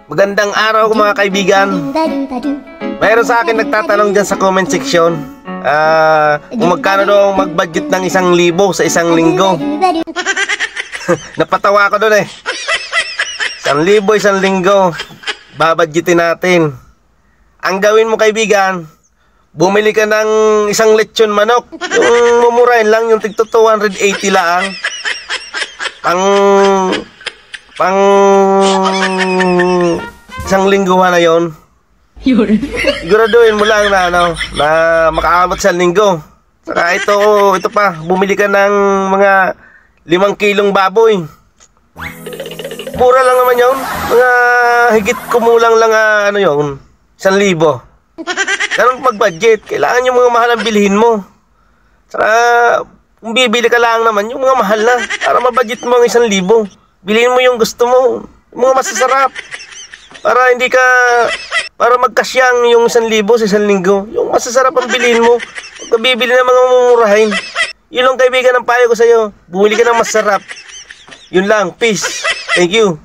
Magandang araw mga kaibigan. Mayroon sa akin nagtatanong dyan sa comment section kung magkano daw mag-budget ng 1,000 sa isang linggo. Napatawa ko doon 1,000 isang linggo, babadgetin natin. Ang gawin mo kaibigan, bumili ka ng isang lechon manok. Yung mumurahin lang, yung tigto 280 lang. Pang isang lingguhan na yon. Siguraduhin mo lang na na makaabot sa linggo. Saka ito pa, bumili ka ng mga 5 kilong baboy. Mura lang naman yun. Mga higit kumulang lang yun, 1,000. Ganun mag-budget. Kailangan yung mga mahal ang bilhin mo. Saka kung bibili ka lang naman yung mga mahal na, para mabudget mo ang 1,000. Bilhin mo yung gusto mo, yung mga masasarap. Para magkasyang yung 1,000 sa isang linggo. Yung masasarap ang bilhin mo. Huwag ka bibili ng mga mumurahin. Yun lang kaibigan ang payo ko sa'yo. Bumili ka ng masarap. Yun lang. Peace. Thank you.